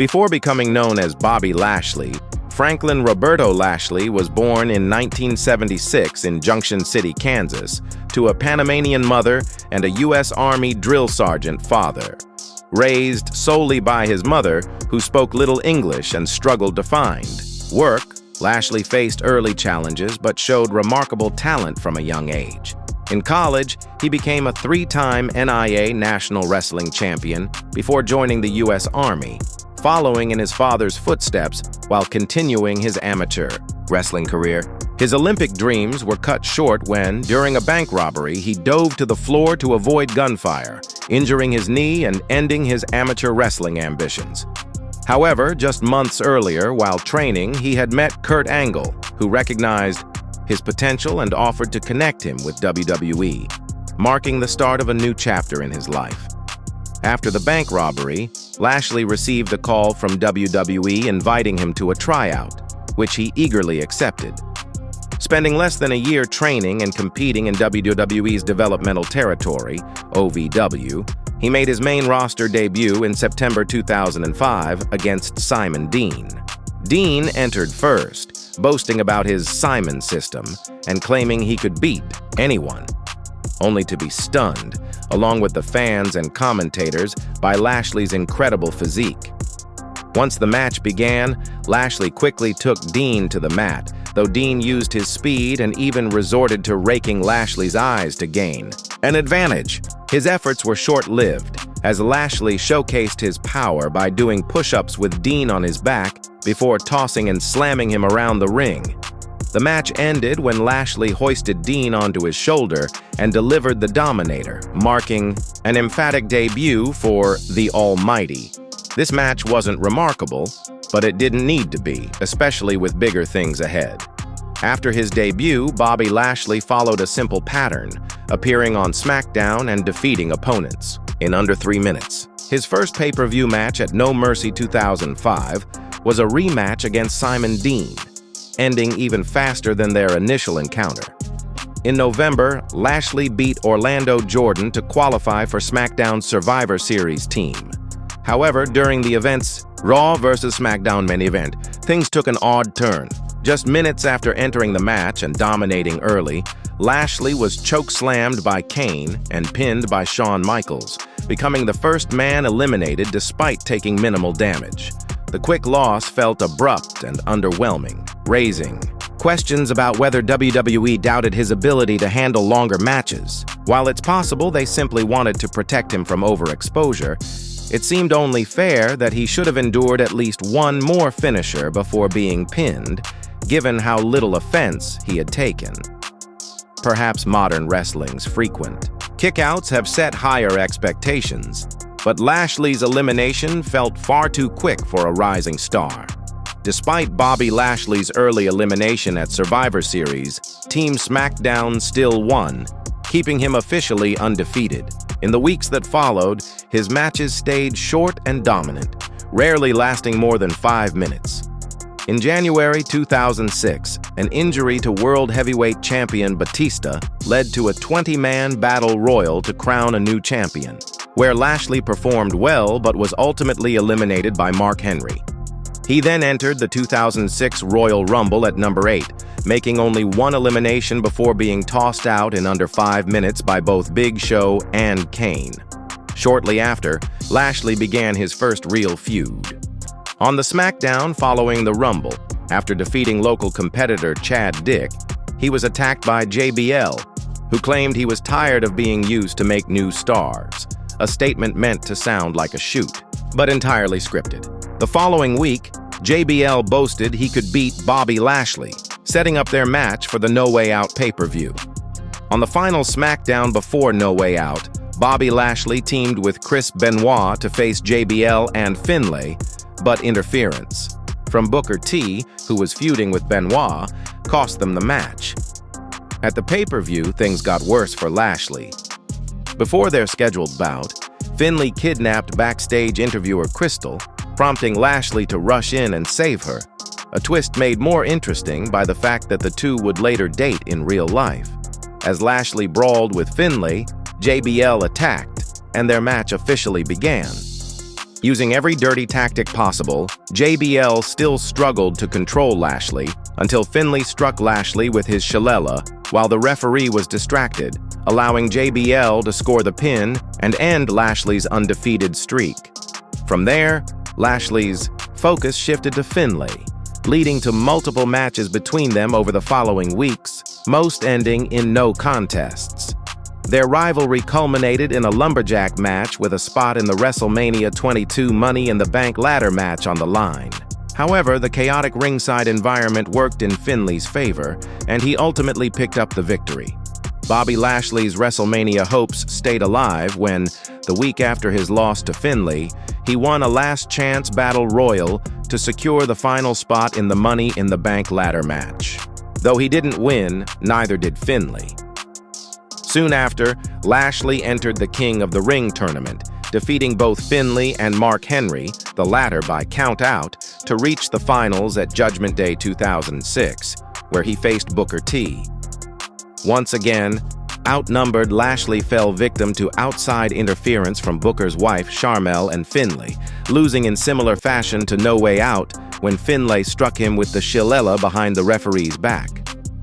Before becoming known as Bobby Lashley, Franklin Roberto Lashley was born in 1976 in Junction City, Kansas, to a Panamanian mother and a U.S. Army drill sergeant father. Raised solely by his mother, who spoke little English and struggled to find work, Lashley faced early challenges but showed remarkable talent from a young age. In college, he became a three-time NIA National Wrestling Champion before joining the U.S. Army, following in his father's footsteps while continuing his amateur wrestling career. His Olympic dreams were cut short when, during a bank robbery, he dove to the floor to avoid gunfire, injuring his knee and ending his amateur wrestling ambitions. However, just months earlier, while training, he had met Kurt Angle, who recognized his potential and offered to connect him with WWE, marking the start of a new chapter in his life. After the bank robbery, Lashley received a call from WWE inviting him to a tryout, which he eagerly accepted. Spending less than a year training and competing in WWE's developmental territory, OVW, he made his main roster debut in September 2005 against Simon Dean. Dean entered first, boasting about his Simon system and claiming he could beat anyone, only to be stunned, along with the fans and commentators, by Lashley's incredible physique. Once the match began, Lashley quickly took Dean to the mat, though Dean used his speed and even resorted to raking Lashley's eyes to gain an advantage. His efforts were short-lived, as Lashley showcased his power by doing push-ups with Dean on his back before tossing and slamming him around the ring. The match ended when Lashley hoisted Dean onto his shoulder and delivered the Dominator, marking an emphatic debut for the Almighty. This match wasn't remarkable, but it didn't need to be, especially with bigger things ahead. After his debut, Bobby Lashley followed a simple pattern, appearing on SmackDown and defeating opponents in under 3 minutes. His first pay-per-view match at No Mercy 2005 was a rematch against Simon Dean, ending even faster than their initial encounter. In November, Lashley beat Orlando Jordan to qualify for SmackDown's Survivor Series team. However, during the event's Raw vs. SmackDown main event, things took an odd turn. Just minutes after entering the match and dominating early, Lashley was chokeslammed by Kane and pinned by Shawn Michaels, becoming the first man eliminated despite taking minimal damage. The quick loss felt abrupt and underwhelming, raising questions about whether WWE doubted his ability to handle longer matches. While it's possible they simply wanted to protect him from overexposure, it seemed only fair that he should have endured at least one more finisher before being pinned, given how little offense he had taken. Perhaps modern wrestling's frequent kickouts have set higher expectations, but Lashley's elimination felt far too quick for a rising star. Despite Bobby Lashley's early elimination at Survivor Series, Team SmackDown still won, keeping him officially undefeated. In the weeks that followed, his matches stayed short and dominant, rarely lasting more than 5 minutes. In January 2006, an injury to World Heavyweight Champion Batista led to a 20-man battle royal to crown a new champion, where Lashley performed well but was ultimately eliminated by Mark Henry. He then entered the 2006 Royal Rumble at number 8, making only one elimination before being tossed out in under 5 minutes by both Big Show and Kane. Shortly after, Lashley began his first real feud. On the SmackDown following the Rumble, after defeating local competitor Chad Dick, he was attacked by JBL, who claimed he was tired of being used to make new stars, a statement meant to sound like a shoot, but entirely scripted. The following week, JBL boasted he could beat Bobby Lashley, setting up their match for the No Way Out pay-per-view. On the final SmackDown before No Way Out, Bobby Lashley teamed with Chris Benoit to face JBL and Finlay, but interference from Booker T, who was feuding with Benoit, cost them the match. At the pay-per-view, things got worse for Lashley. Before their scheduled bout, Finlay kidnapped backstage interviewer Crystal, prompting Lashley to rush in and save her, a twist made more interesting by the fact that the two would later date in real life. As Lashley brawled with Finlay, JBL attacked, and their match officially began. Using every dirty tactic possible, JBL still struggled to control Lashley until Finlay struck Lashley with his shillelagh while the referee was distracted, allowing JBL to score the pin and end Lashley's undefeated streak. From there, Lashley's focus shifted to Finlay, leading to multiple matches between them over the following weeks, most ending in no contests. Their rivalry culminated in a lumberjack match with a spot in the WrestleMania 22 Money in the Bank ladder match on the line. However, the chaotic ringside environment worked in Finlay's favor, and he ultimately picked up the victory. Bobby Lashley's WrestleMania hopes stayed alive when, the week after his loss to Finlay, he won a last-chance battle royal to secure the final spot in the Money in the Bank ladder match. Though he didn't win, neither did Finlay. Soon after, Lashley entered the King of the Ring tournament, defeating both Finlay and Mark Henry, the latter by count-out, to reach the finals at Judgment Day 2006, where he faced Booker T. Once again, outnumbered, Lashley fell victim to outside interference from Booker's wife, Sharmell, and Finlay, losing in similar fashion to No Way Out when Finlay struck him with the shillelagh behind the referee's back.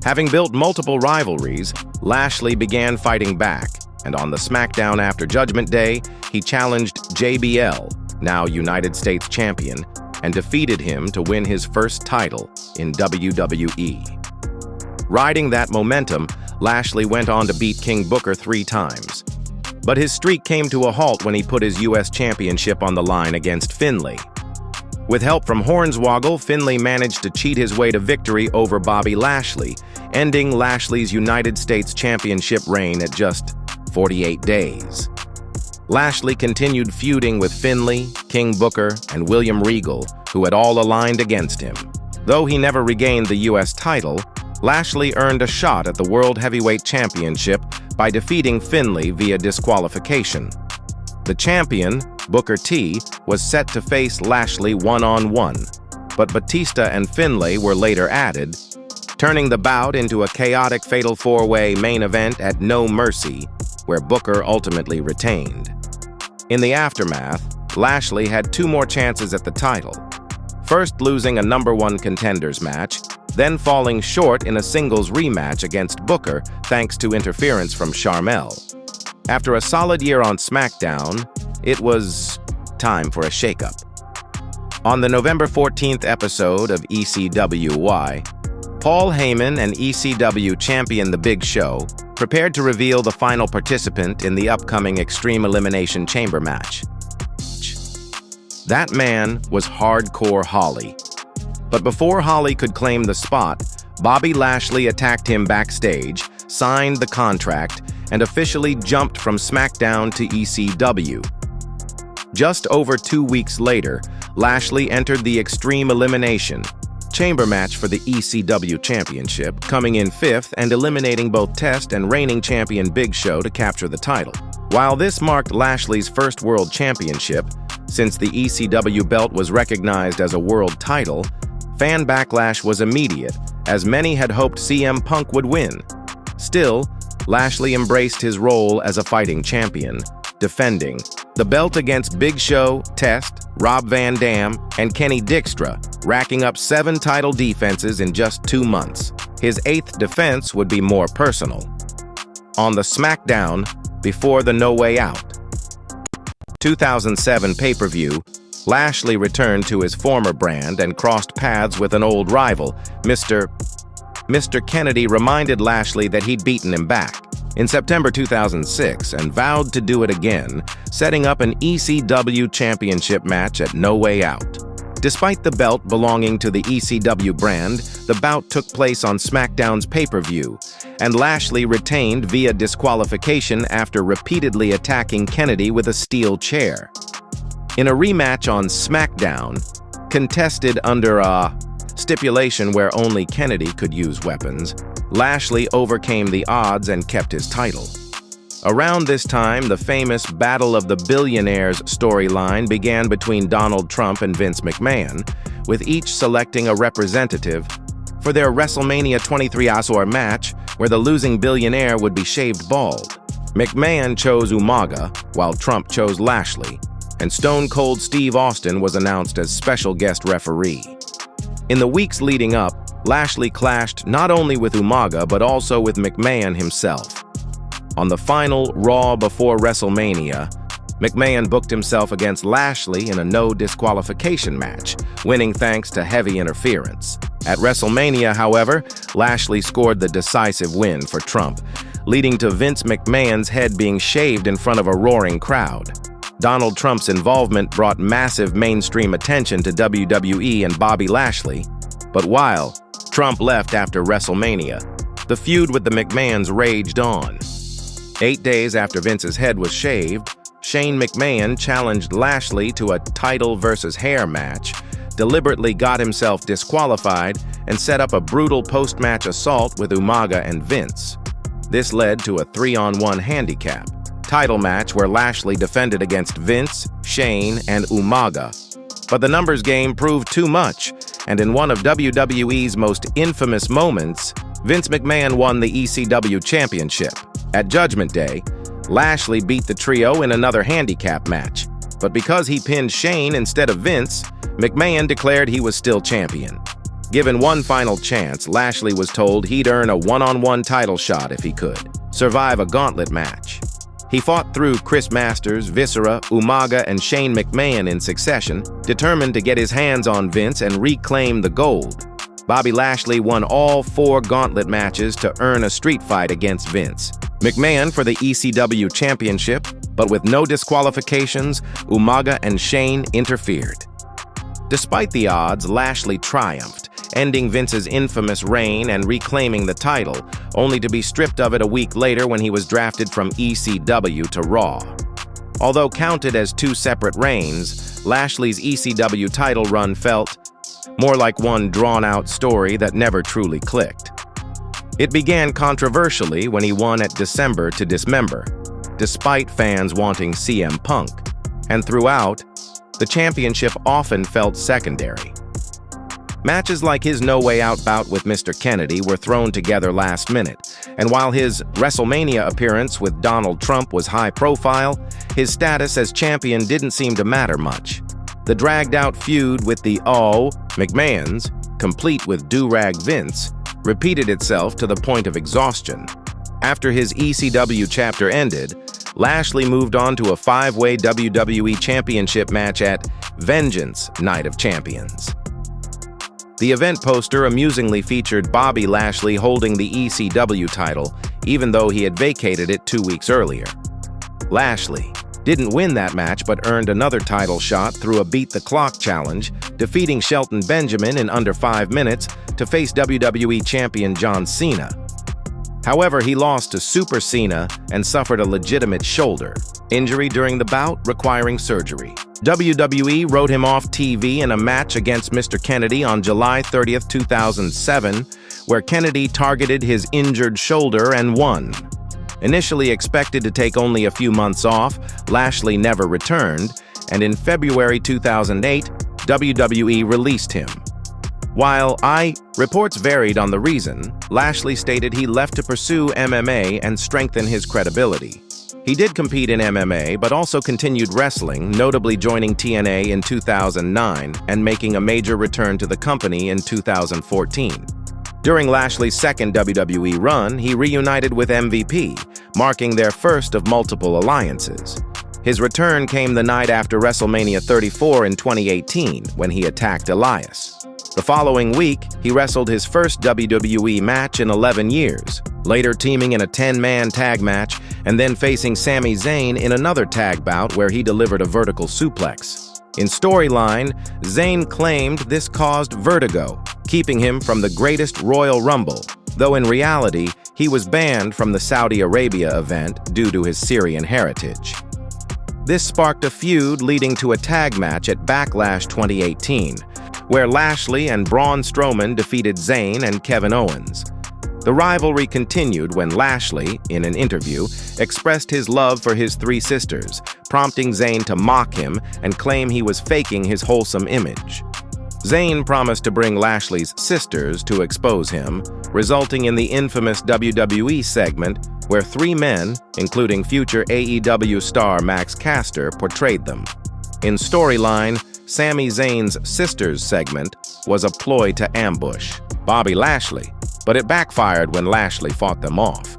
Having built multiple rivalries, Lashley began fighting back, and on the SmackDown after Judgment Day, he challenged JBL, now United States Champion, and defeated him to win his first title in WWE. Riding that momentum, Lashley went on to beat King Booker 3 times. But his streak came to a halt when he put his U.S. Championship on the line against Finlay. With help from Hornswoggle, Finlay managed to cheat his way to victory over Bobby Lashley, ending Lashley's United States Championship reign at just 48 days. Lashley continued feuding with Finlay, King Booker, and William Regal, who had all aligned against him. Though he never regained the U.S. title, Lashley earned a shot at the World Heavyweight Championship by defeating Finlay via disqualification. The champion, Booker T, was set to face Lashley one-on-one, but Batista and Finlay were later added, turning the bout into a chaotic Fatal 4-Way main event at No Mercy, where Booker ultimately retained. In the aftermath, Lashley had 2 more chances at the title, first losing a #1 contenders match, then falling short in a singles rematch against Booker thanks to interference from Sharmell. After a solid year on SmackDown, it was time for a shakeup. On the November 14th episode of ECWY, Paul Heyman and ECW champion The Big Show prepared to reveal the final participant in the upcoming Extreme Elimination Chamber match. That man was Hardcore Holly. But before Holly could claim the spot, Bobby Lashley attacked him backstage, signed the contract, and officially jumped from SmackDown to ECW. Just over 2 weeks later, Lashley entered the Extreme Elimination Chamber match for the ECW Championship, coming in 5th and eliminating both Test and reigning champion Big Show to capture the title. While this marked Lashley's first world championship, since the ECW belt was recognized as a world title, fan backlash was immediate, as many had hoped CM Punk would win. Still, Lashley embraced his role as a fighting champion, defending the belt against Big Show, Test, Rob Van Dam, and Kenny Dykstra, racking up 7 title defenses in just 2 months. His 8th defense would be more personal. On the SmackDown before the No Way Out 2007 pay-per-view, Lashley returned to his former brand and crossed paths with an old rival. Mr. Kennedy reminded Lashley that he'd beaten him back in September 2006 and vowed to do it again, setting up an ECW championship match at No Way Out. Despite the belt belonging to the ECW brand, the bout took place on SmackDown's pay-per-view, and Lashley retained via disqualification after repeatedly attacking Kennedy with a steel chair. In a rematch on SmackDown, contested under a stipulation where only Kennedy could use weapons, Lashley overcame the odds and kept his title. Around this time, the famous Battle of the Billionaires storyline began between Donald Trump and Vince McMahon, with each selecting a representative for their WrestleMania 23 Azor match, where the losing billionaire would be shaved bald. McMahon chose Umaga, while Trump chose Lashley. and Stone Cold Steve Austin was announced as special guest referee. In the weeks leading up, Lashley clashed not only with Umaga but also with McMahon himself. On the final Raw before WrestleMania, McMahon booked himself against Lashley in a no disqualification match, winning thanks to heavy interference. At WrestleMania, however, Lashley scored the decisive win for Trump, leading to Vince McMahon's head being shaved in front of a roaring crowd. Donald Trump's involvement brought massive mainstream attention to WWE and Bobby Lashley, but while Trump left after WrestleMania, the feud with the McMahons raged on. 8 days after Vince's head was shaved, Shane McMahon challenged Lashley to a title versus hair match, deliberately got himself disqualified, and set up a brutal post-match assault with Umaga and Vince. This led to a 3-on-1 handicap title match where Lashley defended against Vince, Shane, and Umaga. But the numbers game proved too much, and in one of WWE's most infamous moments, Vince McMahon won the ECW Championship. At Judgment Day, Lashley beat the trio in another handicap match, but because he pinned Shane instead of Vince, McMahon declared he was still champion. Given one final chance, Lashley was told he'd earn a one-on-one title shot if he could survive a gauntlet match. He fought through Chris Masters, Viscera, Umaga, and Shane McMahon in succession, determined to get his hands on Vince and reclaim the gold. Bobby Lashley won all 4 gauntlet matches to earn a street fight against Vince McMahon for the ECW Championship, but with no disqualifications, Umaga and Shane interfered. Despite the odds, Lashley triumphed, ending Vince's infamous reign and reclaiming the title, only to be stripped of it a week later when he was drafted from ECW to Raw. Although counted as 2 separate reigns, Lashley's ECW title run felt more like one drawn-out story that never truly clicked. It began controversially when he won at December to Dismember, despite fans wanting CM Punk, and throughout, the championship often felt secondary. Matches like his No Way Out bout with Mr. Kennedy were thrown together last minute, and while his WrestleMania appearance with Donald Trump was high profile, his status as champion didn't seem to matter much. The dragged-out feud with the McMahons, complete with do-rag Vince, repeated itself to the point of exhaustion. After his ECW chapter ended, Lashley moved on to a 5-way WWE Championship match at Vengeance Night of Champions. The event poster amusingly featured Bobby Lashley holding the ECW title, even though he had vacated it 2 weeks earlier. Lashley didn't win that match but earned another title shot through a Beat the Clock challenge, defeating Shelton Benjamin in under 5 minutes to face WWE Champion John Cena. However, he lost to Super Cena and suffered a legitimate shoulder injury during the bout, requiring surgery. WWE wrote him off TV in a match against Mr. Kennedy on July 30, 2007, where Kennedy targeted his injured shoulder and won. Initially expected to take only a few months off, Lashley never returned, and in February 2008, WWE released him. While reports varied on the reason, Lashley stated he left to pursue MMA and strengthen his credibility. He did compete in MMA, but also continued wrestling, notably joining TNA in 2009 and making a major return to the company in 2014. During Lashley's second WWE run, he reunited with MVP, marking their first of multiple alliances. His return came the night after WrestleMania 34 in 2018, when he attacked Elias. The following week, he wrestled his first WWE match in 11 years, later teaming in a 10-man tag match and then facing Sami Zayn in another tag bout where he delivered a vertical suplex. In storyline, Zayn claimed this caused vertigo, keeping him from the greatest Royal Rumble, though in reality, he was banned from the Saudi Arabia event due to his Syrian heritage. This sparked a feud leading to a tag match at Backlash 2018, where Lashley and Braun Strowman defeated Zayn and Kevin Owens. The rivalry continued when Lashley, in an interview, expressed his love for his 3 sisters, prompting Zayn to mock him and claim he was faking his wholesome image. Zayn promised to bring Lashley's sisters to expose him, resulting in the infamous WWE segment where 3 men, including future AEW star Max Caster, portrayed them. In storyline, Sami Zayn's Sisters segment was a ploy to ambush Bobby Lashley, but it backfired when Lashley fought them off.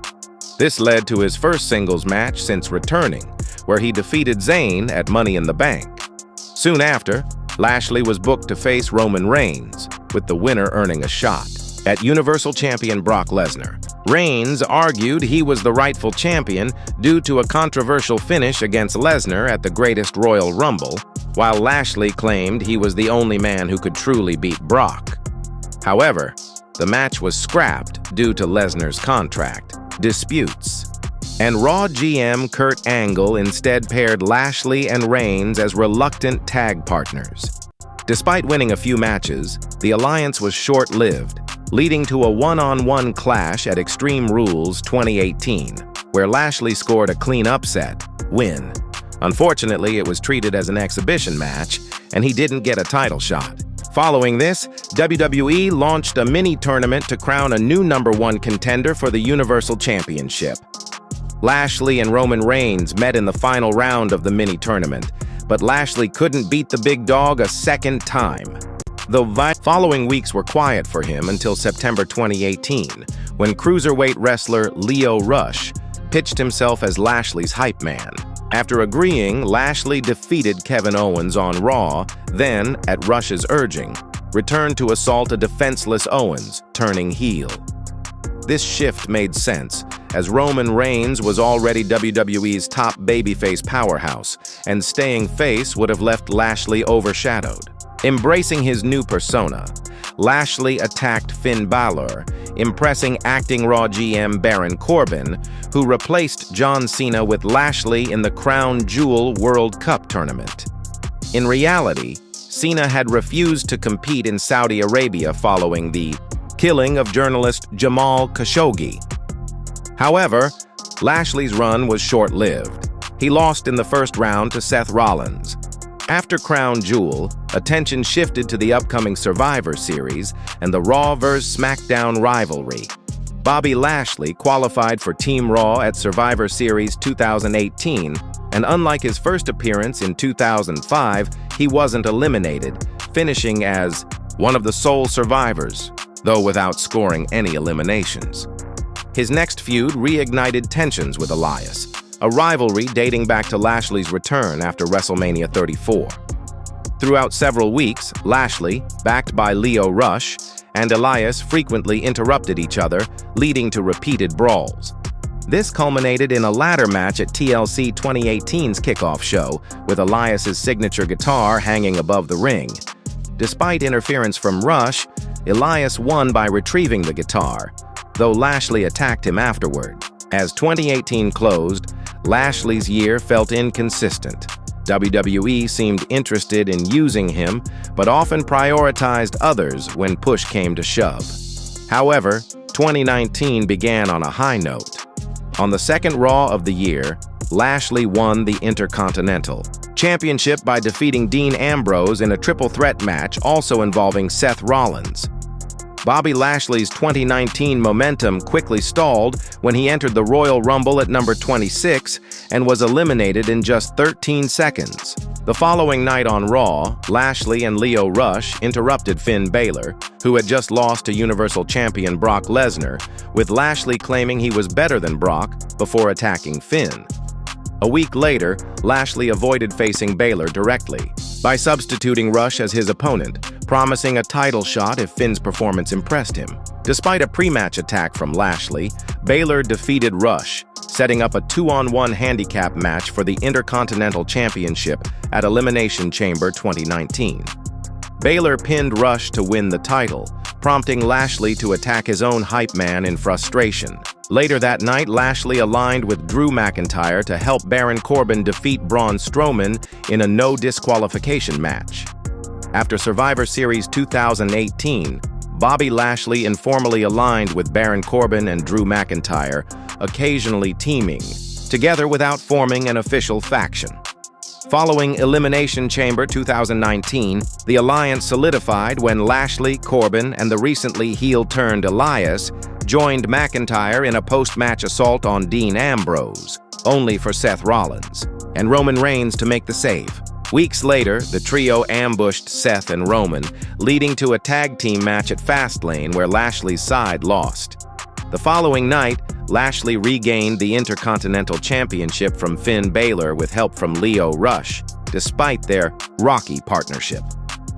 This led to his first singles match since returning, where he defeated Zayn at Money in the Bank. Soon after, Lashley was booked to face Roman Reigns, with the winner earning a shot at Universal Champion Brock Lesnar. Reigns argued he was the rightful champion due to a controversial finish against Lesnar at the Greatest Royal Rumble, while Lashley claimed he was the only man who could truly beat Brock. However, the match was scrapped due to Lesnar's contract disputes, and Raw GM Kurt Angle instead paired Lashley and Reigns as reluctant tag partners. Despite winning a few matches, the alliance was short-lived, leading to a one-on-one clash at Extreme Rules 2018, where Lashley scored a clean upset win. Unfortunately, it was treated as an exhibition match, and he didn't get a title shot. Following this, WWE launched a mini-tournament to crown a new #1 contender for the Universal Championship. Lashley and Roman Reigns met in the final round of the mini-tournament, but Lashley couldn't beat the big dog a second time. The following weeks were quiet for him until September 2018, when cruiserweight wrestler Lio Rush pitched himself as Lashley's hype man. After agreeing, Lashley defeated Kevin Owens on Raw, then, at Rush's urging, returned to assault a defenseless Owens, turning heel. This shift made sense, as Roman Reigns was already WWE's top babyface powerhouse, and staying face would have left Lashley overshadowed. Embracing his new persona, Lashley attacked Finn Balor, impressing acting Raw GM Baron Corbin, who replaced John Cena with Lashley in the Crown Jewel World Cup tournament. In reality, Cena had refused to compete in Saudi Arabia following the killing of journalist Jamal Khashoggi. However, Lashley's run was short-lived. He lost in the first round to Seth Rollins. After Crown Jewel, attention shifted to the upcoming Survivor Series and the Raw vs. SmackDown rivalry. Bobby Lashley qualified for Team Raw at Survivor Series 2018, and unlike his first appearance in 2005, he wasn't eliminated, finishing as one of the sole survivors, though without scoring any eliminations. His next feud reignited tensions with Elias, a rivalry dating back to Lashley's return after WrestleMania 34. Throughout several weeks, Lashley, backed by Lio Rush, and Elias frequently interrupted each other, leading to repeated brawls. This culminated in a ladder match at TLC 2018's kickoff show, with Elias's signature guitar hanging above the ring. Despite interference from Rush, Elias won by retrieving the guitar, though Lashley attacked him afterward. As 2018 closed, Lashley's year felt inconsistent. WWE seemed interested in using him, but often prioritized others when push came to shove. However, 2019 began on a high note. On the second Raw of the year, Lashley won the Intercontinental Championship by defeating Dean Ambrose in a triple threat match also involving Seth Rollins. Bobby Lashley's 2019 momentum quickly stalled when he entered the Royal Rumble at number 26 and was eliminated in just 13 seconds. The following night on Raw, Lashley and Lio Rush interrupted Finn Balor, who had just lost to Universal Champion Brock Lesnar, with Lashley claiming he was better than Brock before attacking Finn. A week later, Lashley avoided facing Balor directly by substituting Rush as his opponent, promising a title shot if Finn's performance impressed him. Despite a pre-match attack from Lashley, Balor defeated Rush, setting up a 2-on-1 handicap match for the Intercontinental Championship at Elimination Chamber 2019. Balor pinned Rush to win the title, prompting Lashley to attack his own hype man in frustration. Later that night, Lashley aligned with Drew McIntyre to help Baron Corbin defeat Braun Strowman in a no disqualification match. After Survivor Series 2018, Bobby Lashley informally aligned with Baron Corbin and Drew McIntyre, occasionally teaming together without forming an official faction. Following Elimination Chamber 2019, the alliance solidified when Lashley, Corbin, and the recently heel-turned Elias joined McIntyre in a post-match assault on Dean Ambrose, only for Seth Rollins and Roman Reigns to make the save. Weeks later, the trio ambushed Seth and Roman, leading to a tag team match at Fastlane where Lashley's side lost. The following night, Lashley regained the Intercontinental Championship from Finn Balor with help from Lio Rush, despite their rocky partnership.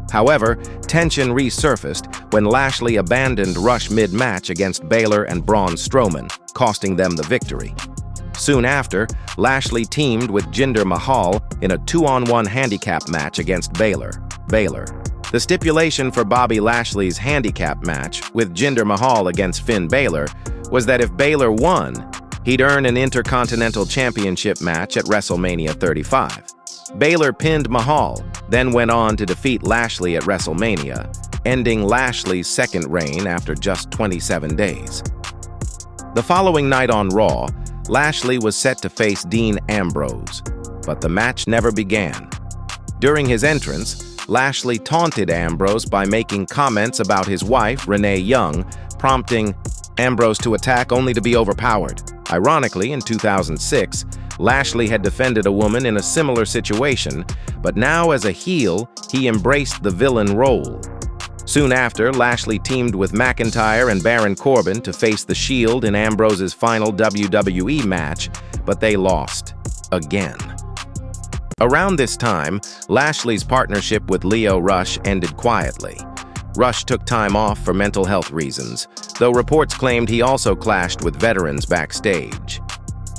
However, tension resurfaced when Lashley abandoned Rush mid-match against Balor and Braun Strowman, costing them the victory. Soon after, Lashley teamed with Jinder Mahal in a 2-on-1 handicap match against Balor. The stipulation for Bobby Lashley's handicap match with Jinder Mahal against Finn Balor was that if Balor won, he'd earn an Intercontinental Championship match at WrestleMania 35. Balor pinned Mahal, then went on to defeat Lashley at WrestleMania, ending Lashley's second reign after just 27 days. The following night on Raw, Lashley was set to face Dean Ambrose, but the match never began. During his entrance, Lashley taunted Ambrose by making comments about his wife, Renee Young, prompting Ambrose to attack only to be overpowered. Ironically, in 2006, Lashley had defended a woman in a similar situation, but now as a heel, he embraced the villain role. Soon after, Lashley teamed with McIntyre and Baron Corbin to face The Shield in Ambrose's final WWE match, but they lost again. Around this time, Lashley's partnership with Lio Rush ended quietly. Rush took time off for mental health reasons, though reports claimed he also clashed with veterans backstage.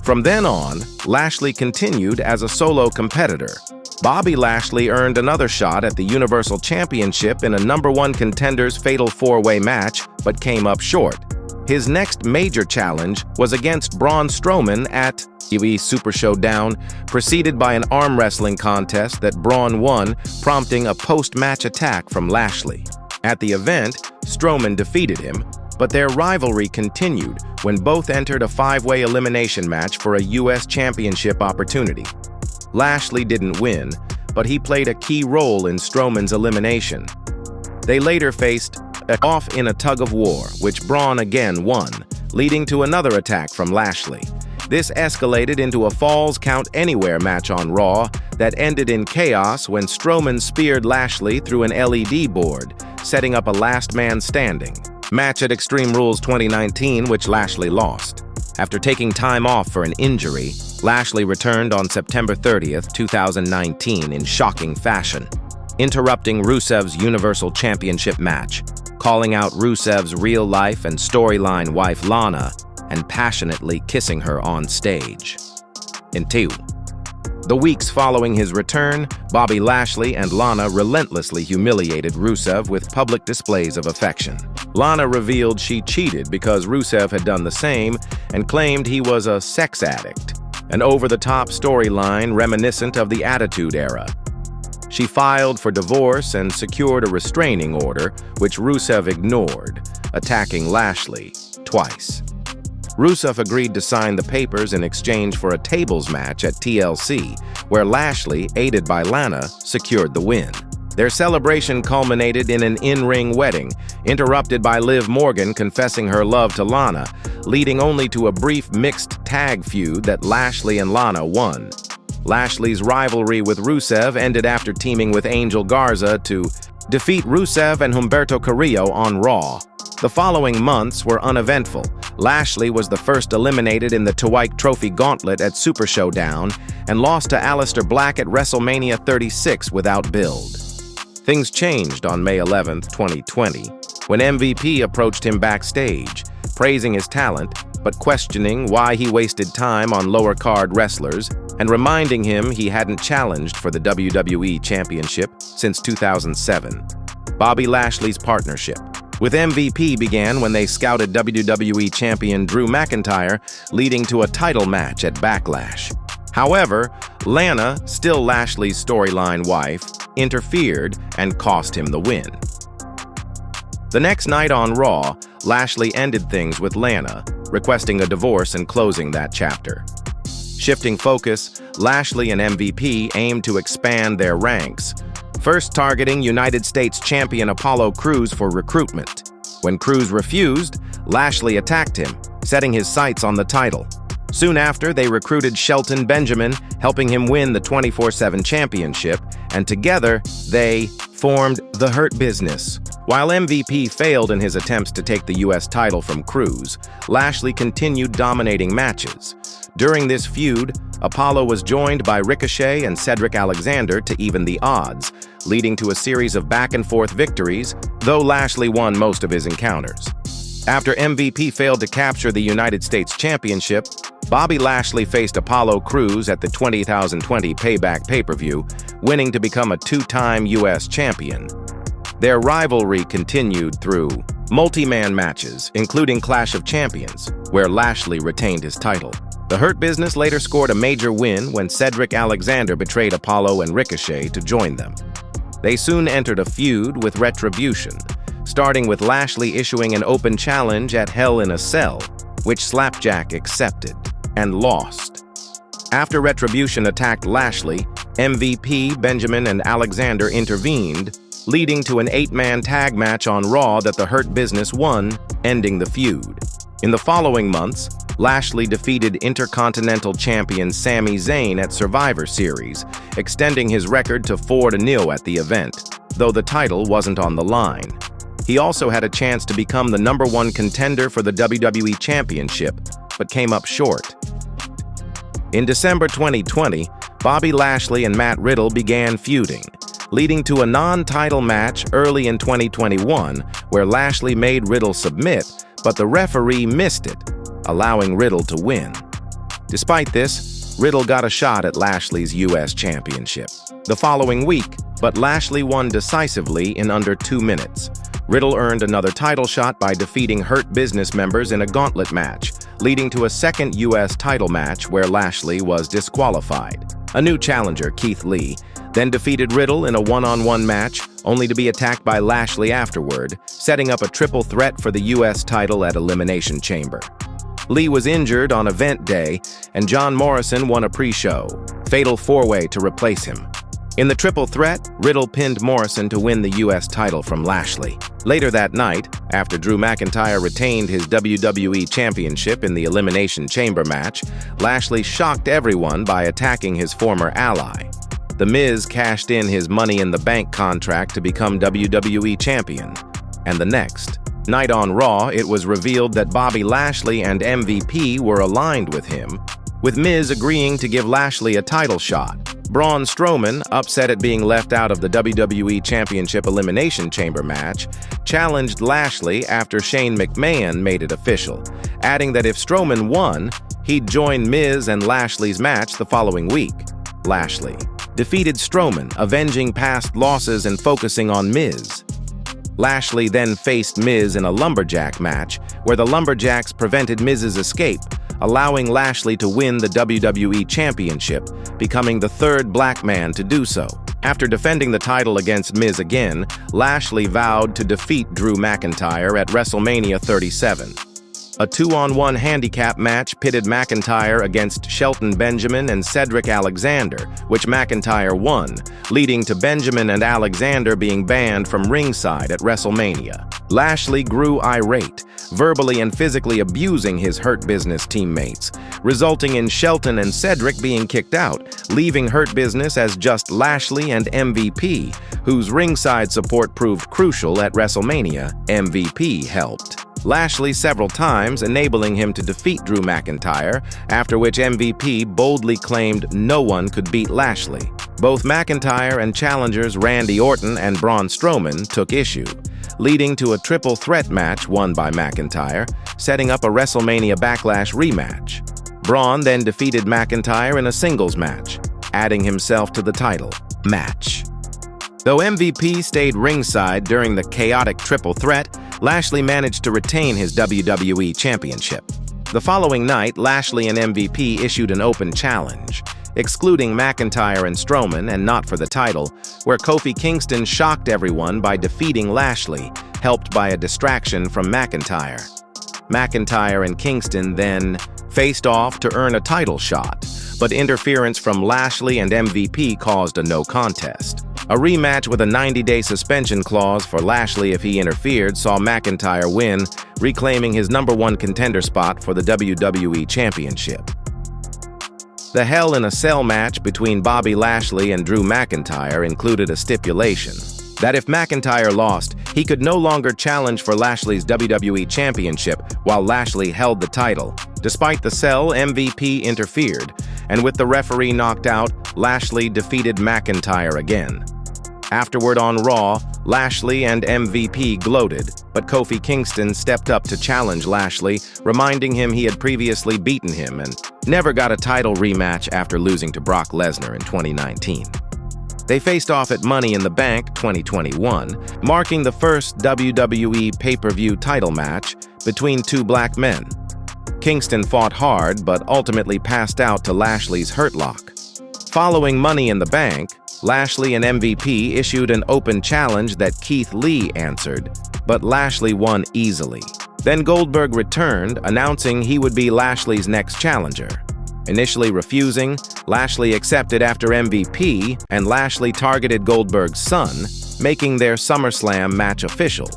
From then on, Lashley continued as a solo competitor. Bobby Lashley earned another shot at the Universal Championship in a #1 Contenders Fatal 4-Way match, but came up short. His next major challenge was against Braun Strowman at WWE Super Showdown, preceded by an arm wrestling contest that Braun won, prompting a post-match attack from Lashley. At the event, Strowman defeated him, but their rivalry continued when both entered a 5-way elimination match for a U.S. Championship opportunity. Lashley didn't win, but he played a key role in Strowman's elimination. They later faced off in a tug-of-war, which Braun again won, leading to another attack from Lashley. This escalated into a Falls Count Anywhere match on Raw that ended in chaos when Strowman speared Lashley through an LED board, setting up a last man standing match at Extreme Rules 2019, which Lashley lost. After taking time off for an injury, Lashley returned on September 30th, 2019 in shocking fashion, interrupting Rusev's Universal Championship match, calling out Rusev's real-life and storyline wife Lana, and passionately kissing her on stage. In the weeks following his return, Bobby Lashley and Lana relentlessly humiliated Rusev with public displays of affection. Lana revealed she cheated because Rusev had done the same and claimed he was a sex addict, an over-the-top storyline reminiscent of the Attitude Era. She filed for divorce and secured a restraining order, which Rusev ignored, attacking Lashley twice. Rusev agreed to sign the papers in exchange for a tables match at TLC, where Lashley, aided by Lana, secured the win. Their celebration culminated in an in-ring wedding, interrupted by Liv Morgan confessing her love to Lana, leading only to a brief mixed tag feud that Lashley and Lana won. Lashley's rivalry with Rusev ended after teaming with Angel Garza to defeat Rusev and Humberto Carrillo on Raw. The following months were uneventful. Lashley was the first eliminated in the Twice Trophy Gauntlet at Super Showdown and lost to Aleister Black at WrestleMania 36 without build. Things changed on May 11, 2020, when MVP approached him backstage, praising his talent, but questioning why he wasted time on lower-card wrestlers and reminding him he hadn't challenged for the WWE Championship since 2007. Bobby Lashley's partnership with MVP began when they scouted WWE Champion Drew McIntyre, leading to a title match at Backlash. However, Lana, still Lashley's storyline wife, interfered and cost him the win. The next night on Raw, Lashley ended things with Lana, requesting a divorce and closing that chapter. Shifting focus, Lashley and MVP aimed to expand their ranks, first targeting United States champion Apollo Crews for recruitment. When Crews refused, Lashley attacked him, setting his sights on the title. Soon after, they recruited Shelton Benjamin, helping him win the 24/7 championship, and together, they formed The Hurt Business. While MVP failed in his attempts to take the U.S. title from Cruz, Lashley continued dominating matches. During this feud, Apollo was joined by Ricochet and Cedric Alexander to even the odds, leading to a series of back-and-forth victories, though Lashley won most of his encounters. After MVP failed to capture the United States Championship, Bobby Lashley faced Apollo Crews at the 2020 Payback pay-per-view, winning to become a two-time U.S. champion. Their rivalry continued through multi-man matches, including Clash of Champions, where Lashley retained his title. The Hurt Business later scored a major win when Cedric Alexander betrayed Apollo and Ricochet to join them. They soon entered a feud with Retribution, starting with Lashley issuing an open challenge at Hell in a Cell, which Slapjack accepted and lost. After Retribution attacked Lashley, MVP, Benjamin, and Alexander intervened, leading to an 8-man tag match on Raw that the Hurt Business won, ending the feud. In the following months, Lashley defeated Intercontinental Champion Sami Zayn at Survivor Series, extending his record to 4-0 at the event, though the title wasn't on the line. He also had a chance to become the #1 contender for the WWE Championship, but came up short. In December 2020, Bobby Lashley and Matt Riddle began feuding, leading to a non-title match early in 2021 where Lashley made Riddle submit, but the referee missed it, allowing Riddle to win. Despite this, Riddle got a shot at Lashley's U.S. Championship the following week, but Lashley won decisively in under 2 minutes. Riddle earned another title shot by defeating Hurt Business members in a gauntlet match, leading to a second U.S. title match where Lashley was disqualified. A new challenger, Keith Lee, then defeated Riddle in a one-on-one match, only to be attacked by Lashley afterward, setting up a triple threat for the U.S. title at Elimination Chamber. Lee was injured on event day, and John Morrison won a pre-show, fatal four-way to replace him. In the triple threat, Riddle pinned Morrison to win the U.S. title from Lashley. Later that night, after Drew McIntyre retained his WWE Championship in the Elimination Chamber match, Lashley shocked everyone by attacking his former ally. The Miz cashed in his Money in the Bank contract to become WWE Champion. And the next night on Raw, it was revealed that Bobby Lashley and MVP were aligned with him, with Miz agreeing to give Lashley a title shot. Braun Strowman, upset at being left out of the WWE Championship Elimination Chamber match, challenged Lashley after Shane McMahon made it official, adding that if Strowman won, he'd join Miz and Lashley's match the following week. Lashley defeated Strowman, avenging past losses and focusing on Miz. Lashley then faced Miz in a lumberjack match, where the lumberjacks prevented Miz's escape, allowing Lashley to win the WWE Championship, becoming the third black man to do so. After defending the title against Miz again, Lashley vowed to defeat Drew McIntyre at WrestleMania 37. A 2-on-1 handicap match pitted McIntyre against Shelton Benjamin and Cedric Alexander, which McIntyre won, leading to Benjamin and Alexander being banned from ringside at WrestleMania. Lashley grew irate, verbally and physically abusing his Hurt Business teammates, resulting in Shelton and Cedric being kicked out, leaving Hurt Business as just Lashley and MVP, whose ringside support proved crucial at WrestleMania. MVP helped Lashley several times, enabling him to defeat Drew McIntyre, after which MVP boldly claimed no one could beat Lashley. Both McIntyre and challengers Randy Orton and Braun Strowman took issue, leading to a triple threat match won by McIntyre, setting up a WrestleMania Backlash rematch. Braun then defeated McIntyre in a singles match, adding himself to the title match. Though MVP stayed ringside during the chaotic triple threat, Lashley managed to retain his WWE Championship. The following night, Lashley and MVP issued an open challenge, excluding McIntyre and Strowman and not for the title, where Kofi Kingston shocked everyone by defeating Lashley, helped by a distraction from McIntyre. McIntyre and Kingston then faced off to earn a title shot, but interference from Lashley and MVP caused a no contest. A rematch with a 90-day suspension clause for Lashley if he interfered saw McIntyre win, reclaiming his #1 contender spot for the WWE Championship. The Hell in a Cell match between Bobby Lashley and Drew McIntyre included a stipulation that if McIntyre lost, he could no longer challenge for Lashley's WWE Championship while Lashley held the title. Despite the Cell, MVP interfered, and with the referee knocked out, Lashley defeated McIntyre again. Afterward on Raw, Lashley and MVP gloated, but Kofi Kingston stepped up to challenge Lashley, reminding him he had previously beaten him and never got a title rematch after losing to Brock Lesnar in 2019. They faced off at Money in the Bank 2021, marking the first WWE pay-per-view title match between two black men. Kingston fought hard but ultimately passed out to Lashley's Hurt Lock. Following Money in the Bank, Lashley and MVP issued an open challenge that Keith Lee answered, but Lashley won easily. Then Goldberg returned, announcing he would be Lashley's next challenger. Initially refusing, Lashley accepted after MVP, and Lashley targeted Goldberg's son, making their SummerSlam match official.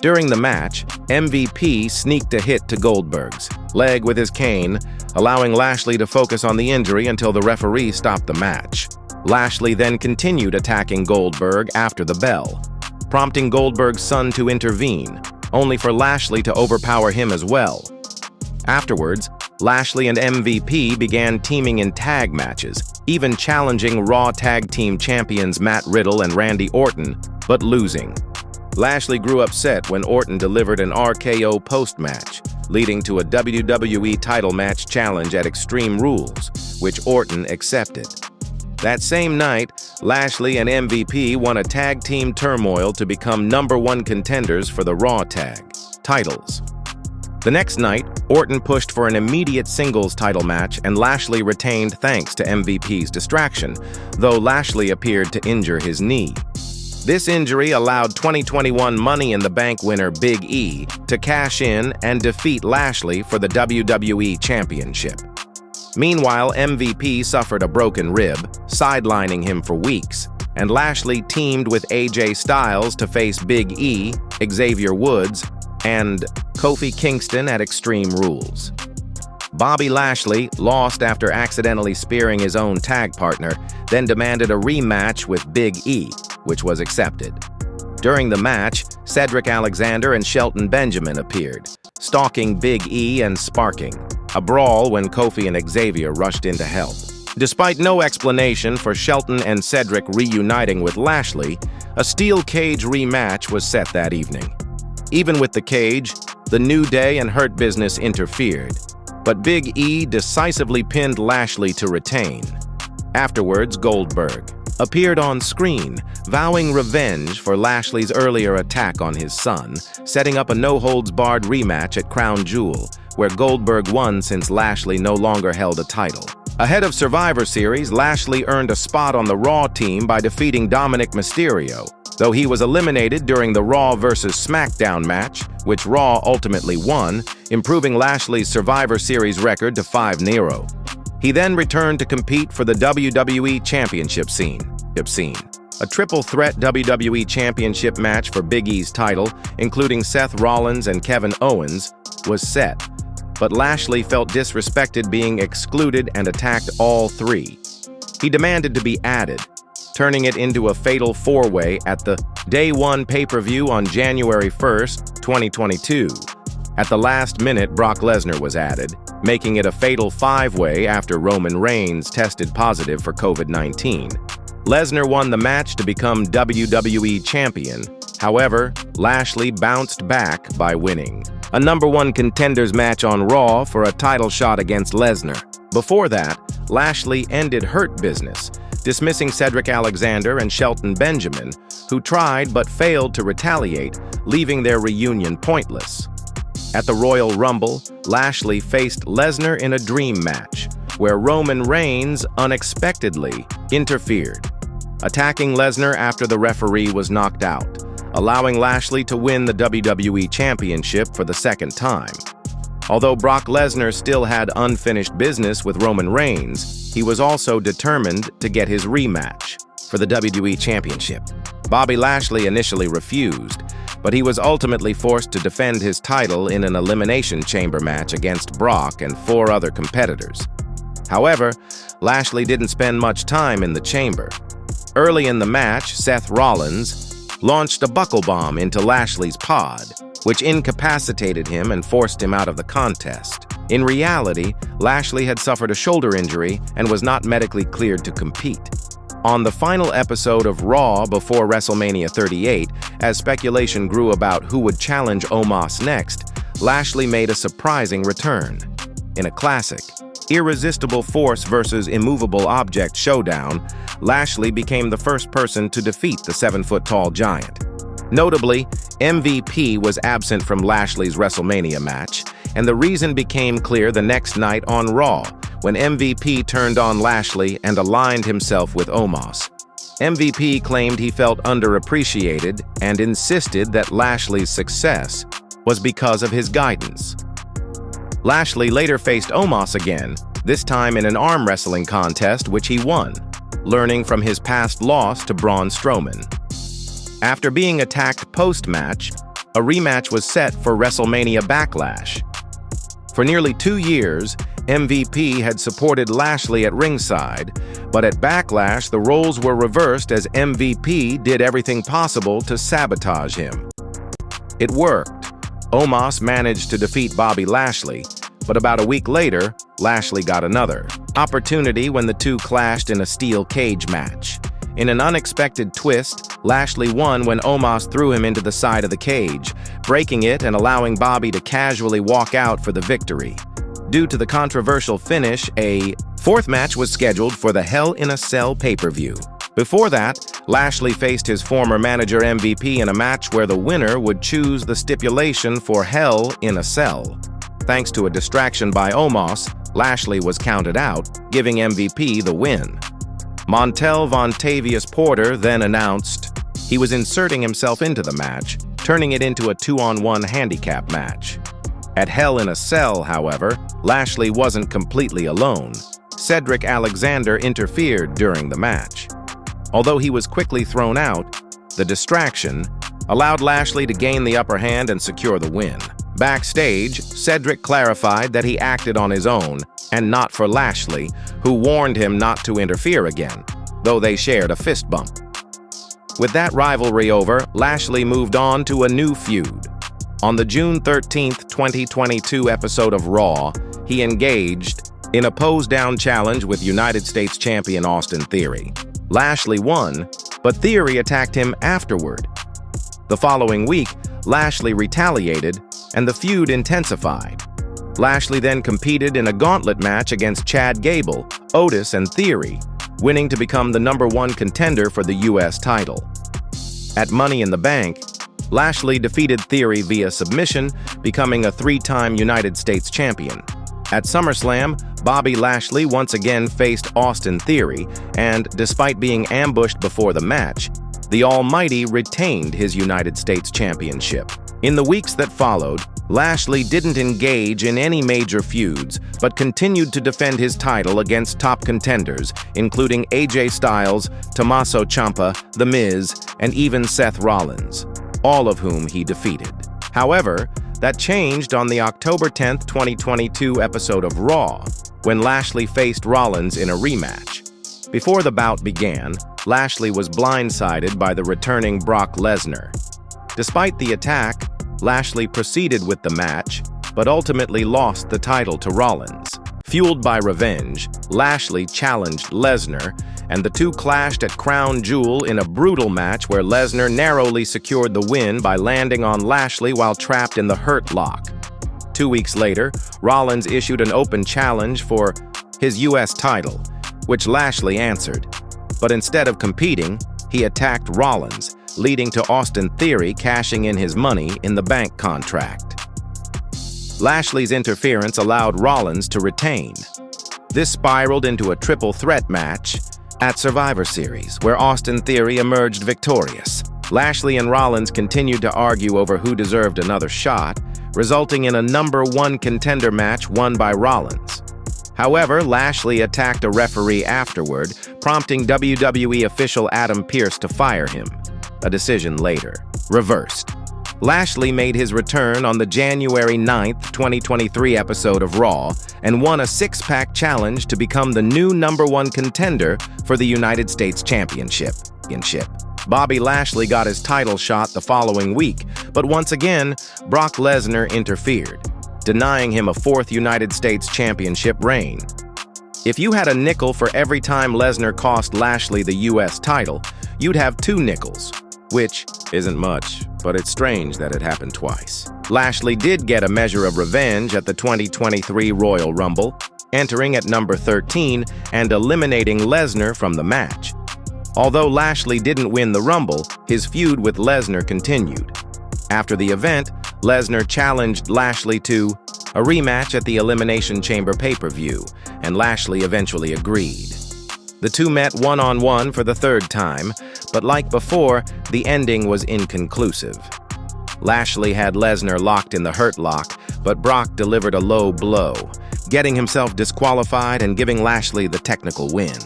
During the match, MVP sneaked a hit to Goldberg's leg with his cane, allowing Lashley to focus on the injury until the referee stopped the match. Lashley then continued attacking Goldberg after the bell, prompting Goldberg's son to intervene, only for Lashley to overpower him as well. Afterwards, Lashley and MVP began teaming in tag matches, even challenging Raw Tag Team Champions Matt Riddle and Randy Orton, but losing. Lashley grew upset when Orton delivered an RKO post-match, leading to a WWE title match challenge at Extreme Rules, which Orton accepted. That same night, Lashley and MVP won a tag team turmoil to become #1 contenders for the Raw Tag titles. The next night, Orton pushed for an immediate singles title match and Lashley retained thanks to MVP's distraction, though Lashley appeared to injure his knee. This injury allowed 2021 Money in the Bank winner Big E to cash in and defeat Lashley for the WWE Championship. Meanwhile, MVP suffered a broken rib, sidelining him for weeks, and Lashley teamed with AJ Styles to face Big E, Xavier Woods, and Kofi Kingston at Extreme Rules. Bobby Lashley lost after accidentally spearing his own tag partner, then demanded a rematch with Big E, which was accepted. During the match, Cedric Alexander and Shelton Benjamin appeared, stalking Big E and sparking a brawl when Kofi and Xavier rushed in to help. Despite no explanation for Shelton and Cedric reuniting with Lashley, a steel cage rematch was set that evening. Even with the cage, the New Day and Hurt Business interfered, but Big E decisively pinned Lashley to retain. Afterwards, Goldberg appeared on screen, vowing revenge for Lashley's earlier attack on his son, setting up a no-holds-barred rematch at Crown Jewel, where Goldberg won since Lashley no longer held a title. Ahead of Survivor Series, Lashley earned a spot on the Raw team by defeating Dominic Mysterio, though he was eliminated during the Raw vs. SmackDown match, which Raw ultimately won, improving Lashley's Survivor Series record to 5-0. He then returned to compete for the WWE Championship scene. A triple-threat WWE Championship match for Big E's title, including Seth Rollins and Kevin Owens, was set, but Lashley felt disrespected being excluded and attacked all three. He demanded to be added, turning it into a fatal four-way at the Day 1 pay-per-view on January 1st, 2022. At the last minute, Brock Lesnar was added, making it a fatal five-way after Roman Reigns tested positive for COVID-19. Lesnar won the match to become WWE Champion. However, Lashley bounced back by winning a #1 contenders match on Raw for a title shot against Lesnar. Before that, Lashley ended Hurt Business, dismissing Cedric Alexander and Shelton Benjamin, who tried but failed to retaliate, leaving their reunion pointless. At the Royal Rumble, Lashley faced Lesnar in a dream match, where Roman Reigns unexpectedly interfered, attacking Lesnar after the referee was knocked out, allowing Lashley to win the WWE Championship for the second time. Although Brock Lesnar still had unfinished business with Roman Reigns, he was also determined to get his rematch for the WWE Championship. Bobby Lashley initially refused, but he was ultimately forced to defend his title in an Elimination Chamber match against Brock and 4 other competitors. However, Lashley didn't spend much time in the chamber. Early in the match, Seth Rollins launched a buckle bomb into Lashley's pod, which incapacitated him and forced him out of the contest. In reality, Lashley had suffered a shoulder injury and was not medically cleared to compete. On the final episode of Raw before WrestleMania 38, as speculation grew about who would challenge Omos next, Lashley made a surprising return. In a classic, irresistible force versus immovable object showdown, Lashley became the first person to defeat the 7-foot-tall giant. Notably, MVP was absent from Lashley's WrestleMania match, and the reason became clear the next night on Raw, when MVP turned on Lashley and aligned himself with Omos. MVP claimed he felt underappreciated and insisted that Lashley's success was because of his guidance. Lashley later faced Omos again, this time in an arm wrestling contest which he won, learning from his past loss to Braun Strowman. After being attacked post-match, a rematch was set for WrestleMania Backlash. For nearly 2 years, MVP had supported Lashley at ringside, but at Backlash the roles were reversed as MVP did everything possible to sabotage him. It worked. Omos managed to defeat Bobby Lashley, but about a week later, Lashley got another opportunity when the two clashed in a steel cage match. In an unexpected twist, Lashley won when Omos threw him into the side of the cage, breaking it and allowing Bobby to casually walk out for the victory. Due to the controversial finish, a fourth match was scheduled for the Hell in a Cell pay-per-view. Before that, Lashley faced his former manager MVP in a match where the winner would choose the stipulation for Hell in a Cell. Thanks to a distraction by Omos, Lashley was counted out, giving MVP the win. Montel Vontavious Porter then announced he was inserting himself into the match, turning it into a 2-on-1 handicap match. At Hell in a Cell, however, Lashley wasn't completely alone. Cedric Alexander interfered during the match. Although he was quickly thrown out, the distraction allowed Lashley to gain the upper hand and secure the win. Backstage, Cedric clarified that he acted on his own and not for Lashley, who warned him not to interfere again, though they shared a fist bump. With that rivalry over, Lashley moved on to a new feud. On the June 13, 2022 episode of Raw, he engaged in a pose-down challenge with United States champion Austin Theory. Lashley won, but Theory attacked him afterward. The following week, Lashley retaliated, and the feud intensified. Lashley then competed in a gauntlet match against Chad Gable, Otis, and Theory, winning to become the #1 contender for the U.S. title. At Money in the Bank, Lashley defeated Theory via submission, becoming a 3-time United States champion. At SummerSlam, Bobby Lashley once again faced Austin Theory, and despite being ambushed before the match, the Almighty retained his United States Championship. In the weeks that followed, Lashley didn't engage in any major feuds, but continued to defend his title against top contenders, including AJ Styles, Tommaso Ciampa, The Miz, and even Seth Rollins, all of whom he defeated. However, that changed on the October 10, 2022 episode of Raw, when Lashley faced Rollins in a rematch. Before the bout began, Lashley was blindsided by the returning Brock Lesnar. Despite the attack, Lashley proceeded with the match, but ultimately lost the title to Rollins. Fueled by revenge, Lashley challenged Lesnar, and the two clashed at Crown Jewel in a brutal match where Lesnar narrowly secured the win by landing on Lashley while trapped in the Hurt Lock. 2 weeks later, Rollins issued an open challenge for his U.S. title, which Lashley answered. But instead of competing, he attacked Rollins, leading to Austin Theory cashing in his Money in the Bank contract. Lashley's interference allowed Rollins to retain. This spiraled into a triple threat match at Survivor Series, where Austin Theory emerged victorious. Lashley and Rollins continued to argue over who deserved another shot, resulting in a #1 contender match won by Rollins. However, Lashley attacked a referee afterward, prompting WWE official Adam Pearce to fire him, a decision later reversed. Lashley made his return on the January 9th, 2023 episode of Raw and won a six-pack challenge to become the new #1 contender for the United States Championship. Bobby Lashley got his title shot the following week, but once again, Brock Lesnar interfered, denying him a fourth United States Championship reign. If you had a nickel for every time Lesnar cost Lashley the US title, you'd have 2 nickels, which isn't much, but it's strange that it happened twice. Lashley did get a measure of revenge at the 2023 Royal Rumble, entering at number 13 and eliminating Lesnar from the match. Although Lashley didn't win the Rumble, his feud with Lesnar continued. After the event, Lesnar challenged Lashley to a rematch at the Elimination Chamber pay-per-view, and Lashley eventually agreed. The two met one-on-one for the third time, but like before, the ending was inconclusive. Lashley had Lesnar locked in the Hurt Lock, but Brock delivered a low blow, getting himself disqualified and giving Lashley the technical win.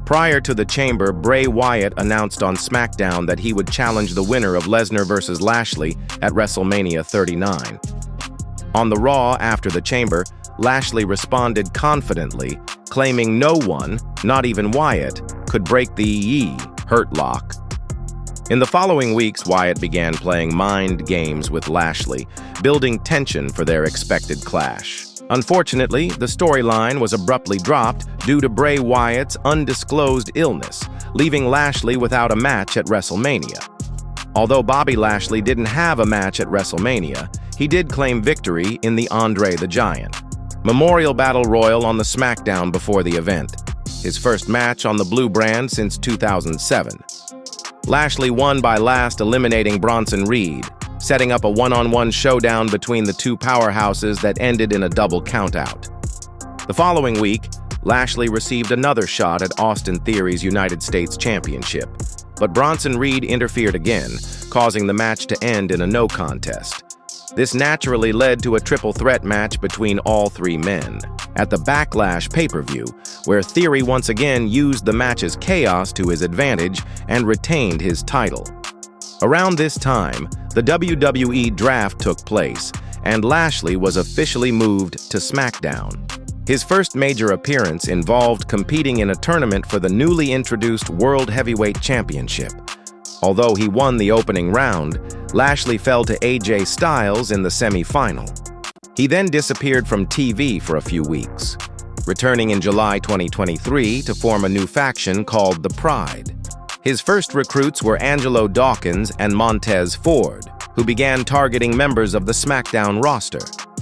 Prior to the Chamber, Bray Wyatt announced on SmackDown that he would challenge the winner of Lesnar vs. Lashley at WrestleMania 39. On the Raw after the Chamber, Lashley responded confidently, claiming no one, not even Wyatt, could break the Hurt Lock. In the following weeks, Wyatt began playing mind games with Lashley, building tension for their expected clash. Unfortunately, the storyline was abruptly dropped due to Bray Wyatt's undisclosed illness, leaving Lashley without a match at WrestleMania. Although Bobby Lashley didn't have a match at WrestleMania, he did claim victory in the Andre the Giant Memorial Battle Royal on the SmackDown before the event, his first match on the blue brand since 2007. Lashley won by last eliminating Bronson Reed, setting up a one-on-one showdown between the two powerhouses that ended in a double countout. The following week, Lashley received another shot at Austin Theory's United States Championship, but Bronson Reed interfered again, causing the match to end in a no contest. This naturally led to a triple threat match between all three men at the Backlash pay-per-view, where Theory once again used the match's chaos to his advantage and retained his title. Around this time, the WWE Draft took place, and Lashley was officially moved to SmackDown. His first major appearance involved competing in a tournament for the newly introduced World Heavyweight Championship. Although he won the opening round, Lashley fell to AJ Styles in the semi-final. He then disappeared from TV for a few weeks, returning in July 2023 to form a new faction called the Pride. His first recruits were Angelo Dawkins and Montez Ford, who began targeting members of the SmackDown roster.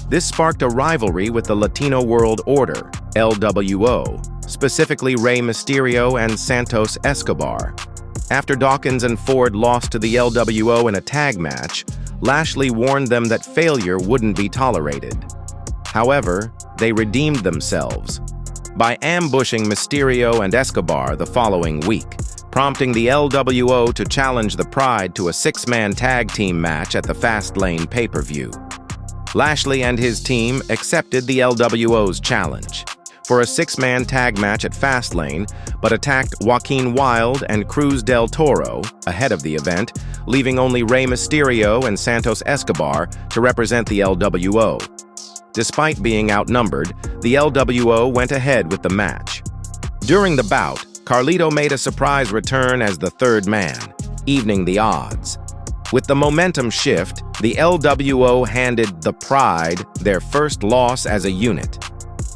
This sparked a rivalry with the Latino World Order, LWO, specifically Rey Mysterio and Santos Escobar. After Dawkins and Ford lost to the LWO in a tag match, Lashley warned them that failure wouldn't be tolerated. However, they redeemed themselves by ambushing Mysterio and Escobar the following week, prompting the LWO to challenge the Pride to a six-man tag team match at the Fastlane pay-per-view. Lashley and his team accepted the LWO's challenge for a six-man tag match at Fastlane, but attacked Joaquin Wilde and Cruz del Toro ahead of the event, leaving only Rey Mysterio and Santos Escobar to represent the LWO. Despite being outnumbered, the LWO went ahead with the match. During the bout, Carlito made a surprise return as the third man, evening the odds. With the momentum shift, the LWO handed the Pride their first loss as a unit.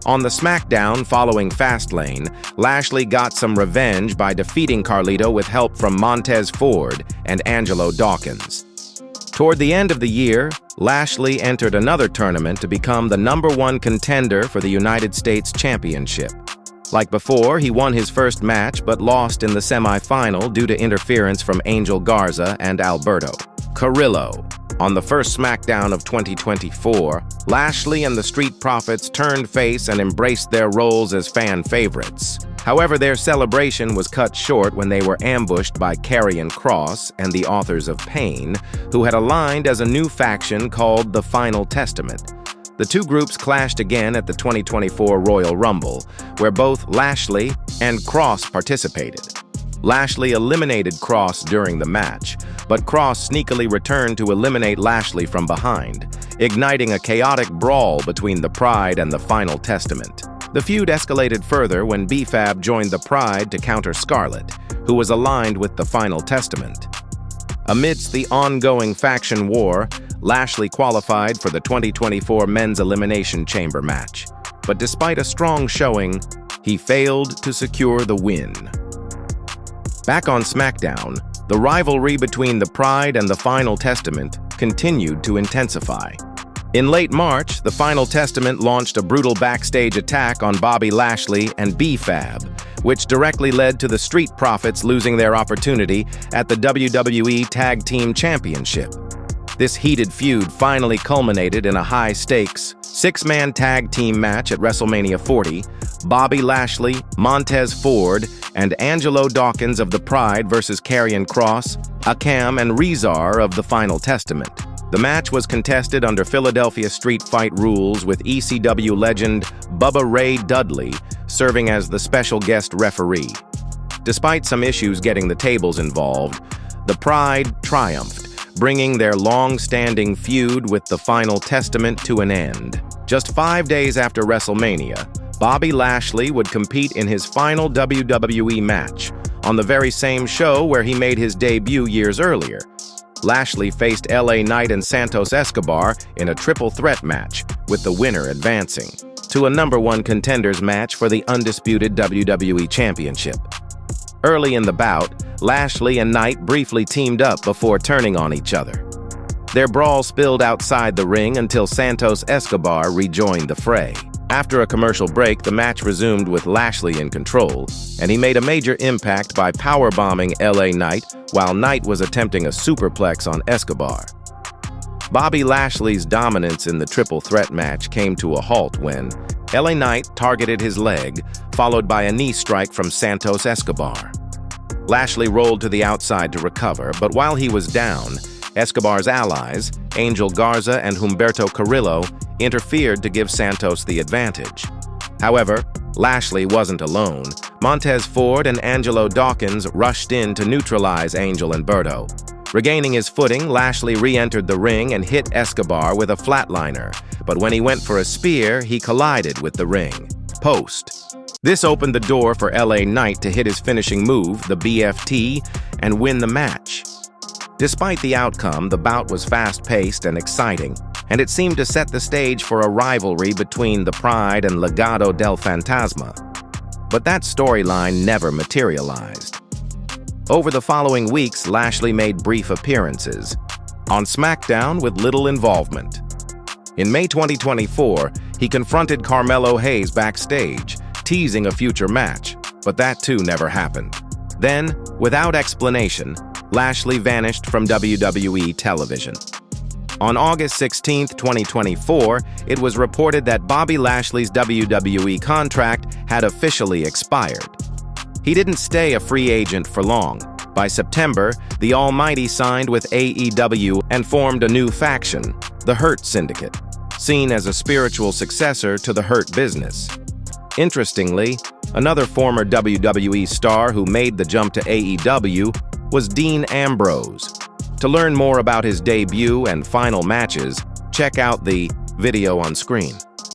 On the SmackDown following Fastlane, Lashley got some revenge by defeating Carlito with help from Montez Ford and Angelo Dawkins. Toward the end of the year, Lashley entered another tournament to become the #1 contender for the United States Championship. Like before, he won his first match but lost in the semi-final due to interference from Angel Garza and Alberto Carrillo. On the first SmackDown of 2024, Lashley and the Street Profits turned face and embraced their roles as fan favorites. However, their celebration was cut short when they were ambushed by Karrion Kross and the Authors of Pain, who had aligned as a new faction called the Final Testament. The two groups clashed again at the 2024 Royal Rumble, where both Lashley and Kross participated. Lashley eliminated Cross during the match, but Cross sneakily returned to eliminate Lashley from behind, igniting a chaotic brawl between the Pride and the Final Testament. The feud escalated further when B-Fab joined the Pride to counter Scarlett, who was aligned with the Final Testament. Amidst the ongoing faction war, Lashley qualified for the 2024 Men's Elimination Chamber match, but despite a strong showing, he failed to secure the win. Back on SmackDown, the rivalry between the Pride and the Final Testament continued to intensify. In late March, the Final Testament launched a brutal backstage attack on Bobby Lashley and B-Fab, which directly led to the Street Profits losing their opportunity at the WWE Tag Team Championship. This heated feud finally culminated in a high-stakes, six-man tag team match at WrestleMania 40, Bobby Lashley, Montez Ford, and Angelo Dawkins of the Pride versus Karrion Kross, Akam, and Rezar of the Final Testament. The match was contested under Philadelphia Street Fight rules with ECW legend Bubba Ray Dudley serving as the special guest referee. Despite some issues getting the tables involved, the Pride triumphed, bringing their long-standing feud with the Final Testament to an end. Just 5 days after WrestleMania, Bobby Lashley would compete in his final WWE match, on the very same show where he made his debut years earlier. Lashley faced LA Knight and Santos Escobar in a triple threat match, with the winner advancing to a #1 contenders match for the undisputed WWE Championship. Early in the bout, Lashley and Knight briefly teamed up before turning on each other. Their brawl spilled outside the ring until Santos Escobar rejoined the fray. After a commercial break, the match resumed with Lashley in control, and he made a major impact by powerbombing LA Knight while Knight was attempting a superplex on Escobar. Bobby Lashley's dominance in the triple threat match came to a halt when LA Knight targeted his leg, followed by a knee strike from Santos Escobar. Lashley rolled to the outside to recover, but while he was down, Escobar's allies, Angel Garza and Humberto Carrillo, interfered to give Santos the advantage. However, Lashley wasn't alone. Montez Ford and Angelo Dawkins rushed in to neutralize Angel and Berto. Regaining his footing, Lashley re-entered the ring and hit Escobar with a flatliner, but when he went for a spear, he collided with the ring post. This opened the door for LA Knight to hit his finishing move, the BFT, and win the match. Despite the outcome, the bout was fast-paced and exciting, and it seemed to set the stage for a rivalry between the Pride and Legado del Fantasma. But that storyline never materialized. Over the following weeks, Lashley made brief appearances on SmackDown with little involvement. In May 2024, he confronted Carmelo Hayes backstage, teasing a future match, but that too never happened. Then, without explanation, Lashley vanished from WWE television. On August 16, 2024, it was reported that Bobby Lashley's WWE contract had officially expired. He didn't stay a free agent for long. By September, the Almighty signed with AEW and formed a new faction, the Hurt Syndicate, seen as a spiritual successor to the Hurt Business. Interestingly, another former WWE star who made the jump to AEW was Dean Ambrose. To learn more about his debut and final matches, check out the video on screen.